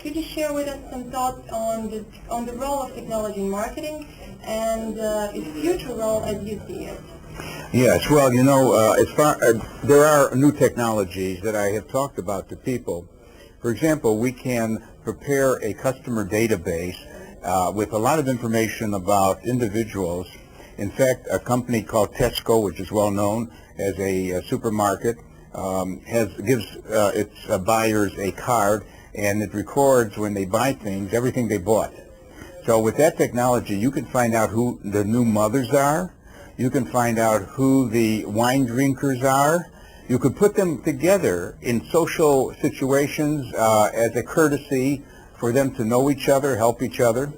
Could you share with us some thoughts on the role of technology in marketing and its future role as you see it? Yes, well, there are new technologies that I have talked about to people. For example, we can prepare a customer database with a lot of information about individuals. In fact, a company called Tesco, which is well known as a supermarket, gives its buyers a card, and it records when they buy things, everything they bought. So with that technology, you can find out who the new mothers are. You can find out who the wine drinkers are. You could put them together in social situations as a courtesy for them to know each other, help each other.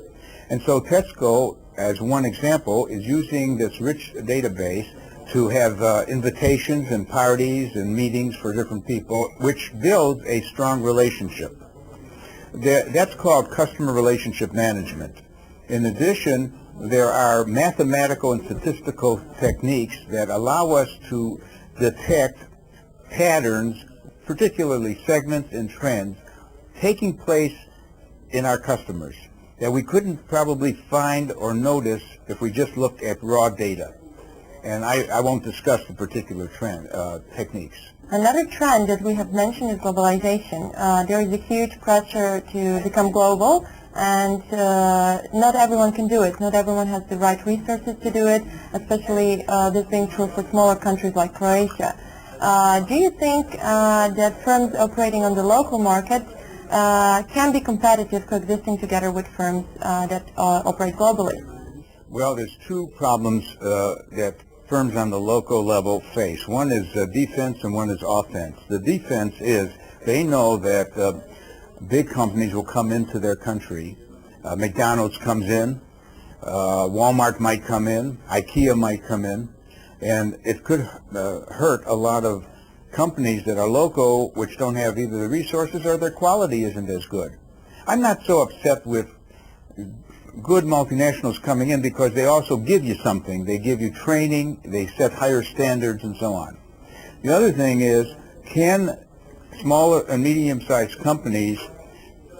And so Tesco, as one example, is using this rich database to have invitations and parties and meetings for different people, which builds a strong relationship. That's called customer relationship management. In addition, there are mathematical and statistical techniques that allow us to detect patterns, particularly segments and trends, taking place in our customers that we couldn't probably find or notice if we just looked at raw data. And I won't discuss the particular trend techniques. Another trend that we have mentioned is globalization. There is a huge pressure to become global, and not everyone can do it. Not everyone has the right resources to do it, especially this being true for smaller countries like Croatia. Do you think that firms operating on the local market can be competitive coexisting together with firms that operate globally? Well, there's two problems that firms on the local level face. One is defense and one is offense. The defense is they know that big companies will come into their country. McDonald's comes in, Walmart might come in, IKEA might come in, and it could hurt a lot of companies that are local which don't have either the resources or their quality isn't as good. I'm not so upset with good multinationals coming in because they also give you something. They give you training, they set higher standards and so on. The other thing is, can smaller and medium-sized companies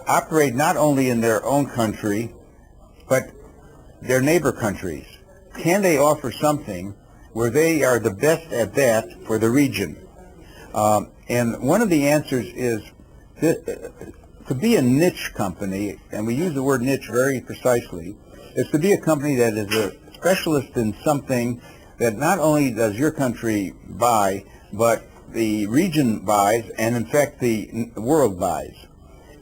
operate not only in their own country, but their neighbor countries? Can they offer something where they are the best at that for the region? And one of the answers is to be a niche company, and we use the word niche very precisely, is to be a company that is a specialist in something that not only does your country buy, but the region buys, and in fact the world buys.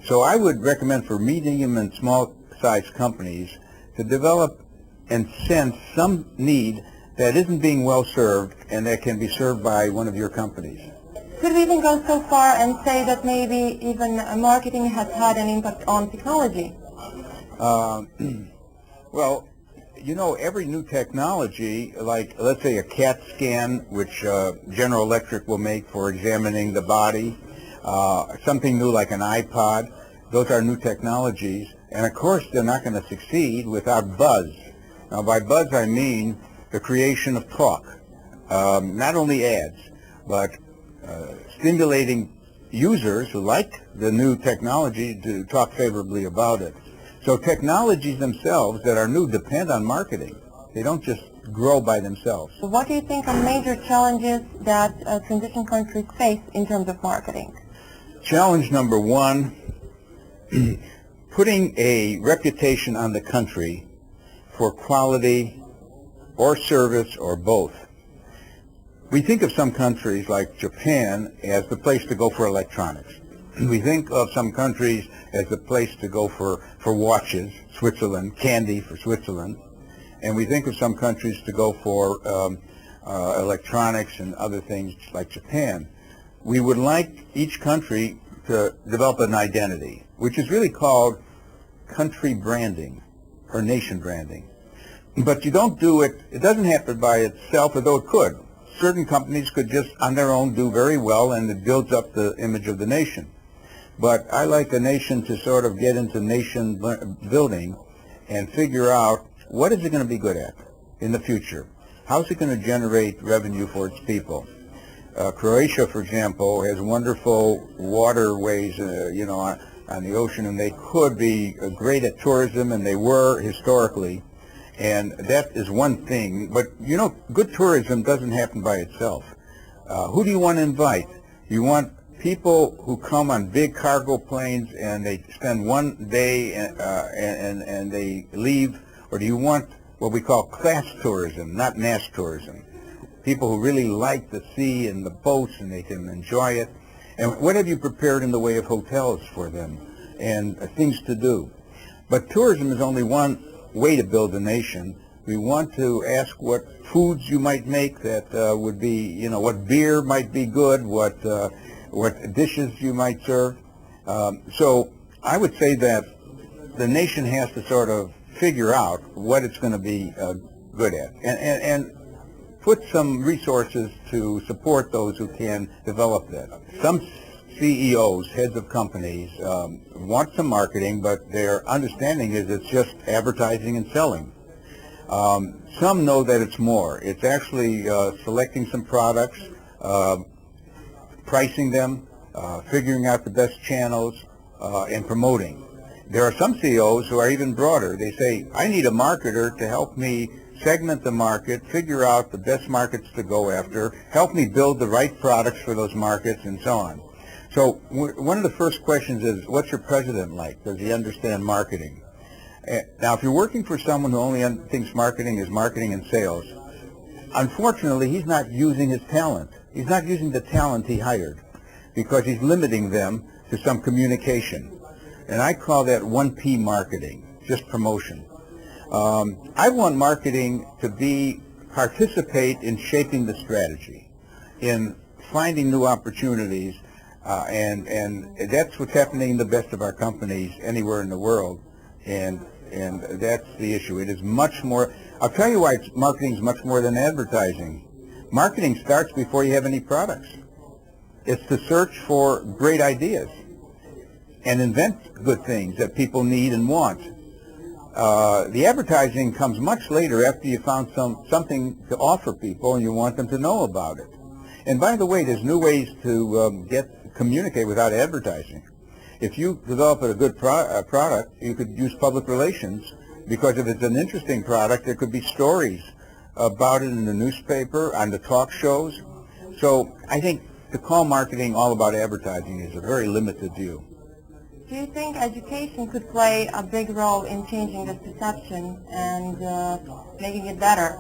So I would recommend for medium and small-sized companies to develop and sense some need that isn't being well served and that can be served by one of your companies. Could we even go so far and say that maybe even marketing has had an impact on technology? Well, you know, every new technology, like let's say a CAT scan, which General Electric will make for examining the body, something new like an iPod, those are new technologies. And of course, they're not going to succeed without buzz. Now, by buzz, I mean the creation of talk, not only ads, but stimulating users who like the new technology to talk favorably about it. So technologies themselves that are new depend on marketing. They don't just grow by themselves. What do you think are major challenges that transition countries face in terms of marketing? Challenge number one, putting a reputation on the country for quality or service or both. We think of some countries like Japan as the place to go for electronics. We think of some countries as the place to go for watches, Switzerland, candy for Switzerland. And we think of some countries to go for electronics and other things like Japan. We would like each country to develop an identity, which is really called country branding or nation branding. But you don't do it, it doesn't happen by itself, although it could. Certain companies could just on their own do very well, and it builds up the image of the nation. But I like a nation to sort of get into nation building and figure out what is it going to be good at in the future. How is it going to generate revenue for its people? Croatia, for example, has wonderful waterways, on the ocean, and they could be great at tourism, and they were historically, and that is one thing. But you know, good tourism doesn't happen by itself. Who do you want to invite? You want people who come on big cargo planes and they spend one day and they leave, or do you want what we call class tourism, not mass tourism? People who really like the sea and the boats and they can enjoy it. And what have you prepared in the way of hotels for them and things to do? But tourism is only one way to build a nation. We want to ask what foods you might make that would be, you know, what beer might be good, what dishes you might serve. So I would say that the nation has to sort of figure out what it's going to be good at and put some resources to support those who can develop that. Some CEOs, heads of companies, want some marketing, but their understanding is it's just advertising and selling. Some know that it's more. It's actually selecting some products, pricing them, figuring out the best channels, and promoting. There are some CEOs who are even broader. They say, I need a marketer to help me segment the market, figure out the best markets to go after, help me build the right products for those markets, and so on. So one of the first questions is, what's your president like? Does he understand marketing? Now, if you're working for someone who only thinks marketing is marketing and sales, unfortunately, he's not using his talent. He's not using the talent he hired because he's limiting them to some communication. And I call that 1P marketing, just promotion. I want marketing to participate in shaping the strategy, in finding new opportunities, and that's what's happening in the best of our companies anywhere in the world, and that's the issue. It is much more. I'll tell you why marketing is much more than advertising. Marketing starts before you have any products. It's to search for great ideas and invent good things that people need and want. The advertising comes much later after you found something to offer people and you want them to know about it. And by the way, there's new ways to communicate without advertising. If you develop a good product, you could use public relations, because if it's an interesting product, there could be stories about it in the newspaper, on the talk shows. So I think to call marketing all about advertising is a very limited view. Do you think education could play a big role in changing this perception and making it better?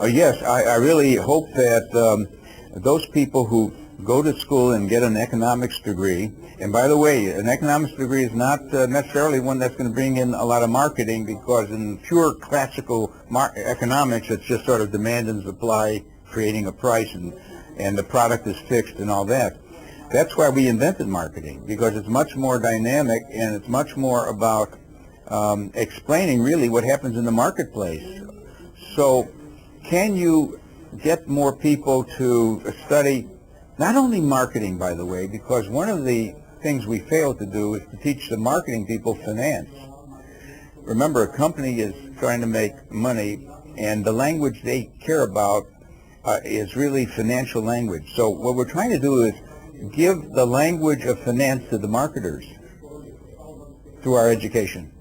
Yes, I really hope that those people who go to school and get an economics degree, and by the way, an economics degree is not necessarily one that's going to bring in a lot of marketing, because in pure classical economics, it's just sort of demand and supply, creating a price, and the product is fixed and all that. That's why we invented marketing, because it's much more dynamic and it's much more about explaining really what happens in the marketplace. So can you get more people to study not only marketing, by the way, because one of the things we fail to do is to teach the marketing people finance. Remember, a company is trying to make money, and the language they care about is really financial language. So what we're trying to do is give the language of finance to the marketers through our education.